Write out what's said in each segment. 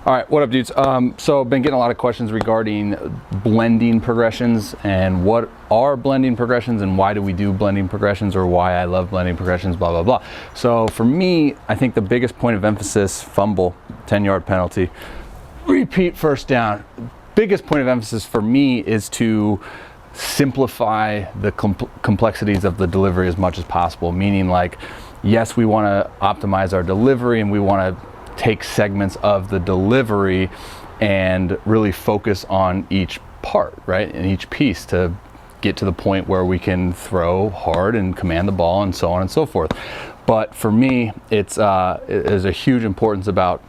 All right, what up, dudes? So I've been getting a lot of questions regarding blending progressions and what are blending progressions and why do we do blending progressions, or why I love blending progressions, blah, blah, blah. So for me, I think the biggest point of emphasis, fumble, 10-yard penalty, repeat first down. Biggest point of emphasis for me is to simplify the complexities of the delivery as much as possible. Meaning, like, yes, we want to optimize our delivery and we want to take segments of the delivery and really focus on each part, right? And each piece to get to the point where we can throw hard and command the ball and so on and so forth. But for me, there's a huge importance about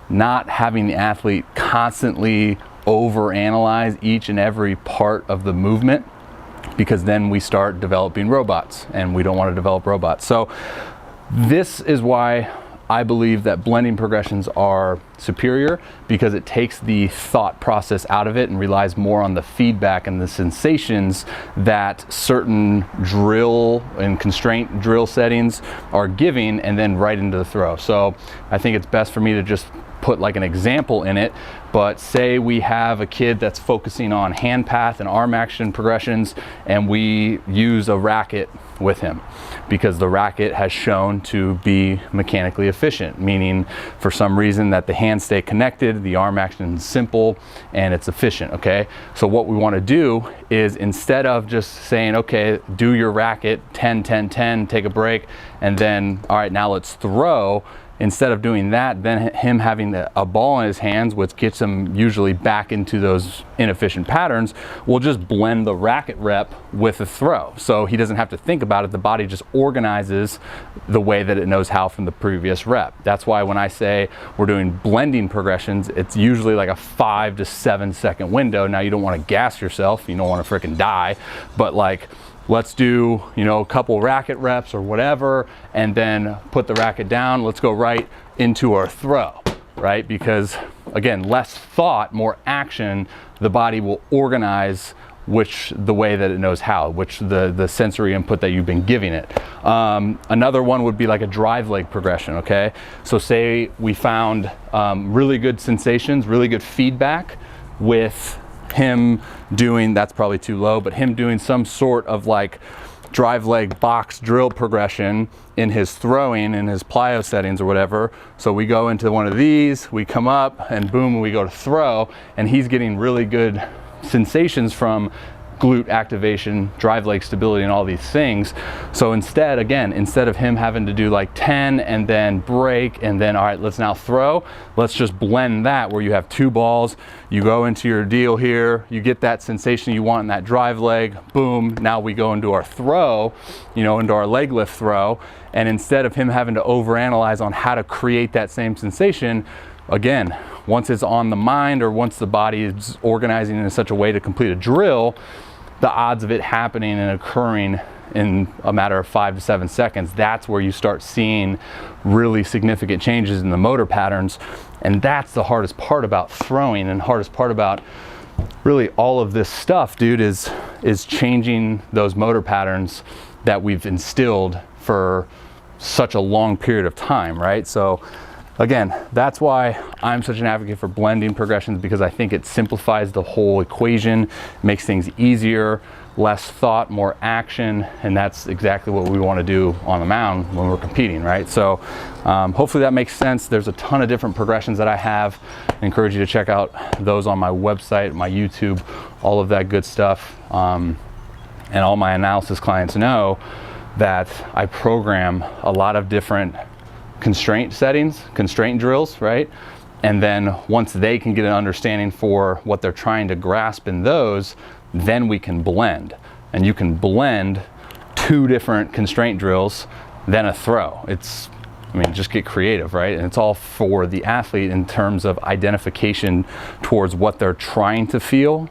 not having the athlete constantly overanalyze each and every part of the movement, because then we start developing robots and we don't want to develop robots. So this is why I believe that blending progressions are superior, because it takes the thought process out of it and relies more on the feedback and the sensations that certain drill and constraint drill settings are giving, and then right into the throw. So I think it's best for me to just put like an example in it. But say we have a kid that's focusing on hand path and arm action progressions, and we use a racket with him because the racket has shown to be mechanically efficient, meaning for some reason that the hands stay connected, the arm action is simple, and it's efficient, okay? So what we want to do is, instead of just saying, okay, do your racket, 10, 10, 10, take a break, and then, all right, now let's throw. Instead of doing that, then him having a ball in his hands, which gets him usually back into those inefficient patterns, we'll just blend the racket rep with the throw. So he doesn't have to think about it. The body just organizes the way that it knows how from the previous rep. That's why when I say we're doing blending progressions, it's usually like a 5 to 7 second window. Now, you don't want to gas yourself. You don't want to freaking die, but like, let's do, a couple racket reps or whatever, and then put the racket down. Let's go right into our throw, right? Because again, less thought, more action, the body will organize the way that it knows how, the sensory input that you've been giving it. Another one would be like a drive leg progression, okay? So say we found really good sensations, really good feedback with him doing, that's probably too low, but him doing some sort of like drive leg box drill progression in his throwing, in his plyo settings or whatever. So we go into one of these, we come up, and boom, we go to throw, and he's getting really good sensations from glute activation, drive leg stability, and all these things. So instead of him having to do like 10 and then break and then, all right, let's now throw, let's just blend that, where you have 2 balls, you go into your deal here, you get that sensation you want in that drive leg, boom, now we go into our throw, into our leg lift throw. And instead of him having to overanalyze on how to create that same sensation, again, once it's on the mind, or once the body is organizing in such a way to complete a drill, the odds of it happening and occurring in a matter of 5 to 7 seconds, that's where you start seeing really significant changes in the motor patterns. And that's the hardest part about throwing, and hardest part about really all of this stuff, dude, is changing those motor patterns that we've instilled for such a long period of time, right? So again, that's why I'm such an advocate for blending progressions, because I think it simplifies the whole equation, makes things easier, less thought, more action, and that's exactly what we want to do on the mound when we're competing, right? So hopefully that makes sense. There's a ton of different progressions that I have. I encourage you to check out those on my website, my YouTube, all of that good stuff. And all my analysis clients know that I program a lot of different constraint settings, constraint drills, right? And then once they can get an understanding for what they're trying to grasp in those, then we can blend. And you can blend 2 different constraint drills, then a throw. Just get creative, right? And it's all for the athlete in terms of identification towards what they're trying to feel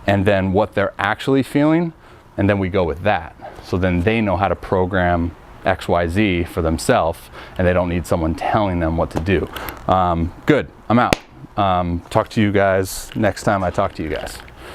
and then what they're actually feeling. And then we go with that. So then they know how to program XYZ for themselves, and they don't need someone telling them what to do. Good, I'm out. Talk to you guys next time I talk to you guys.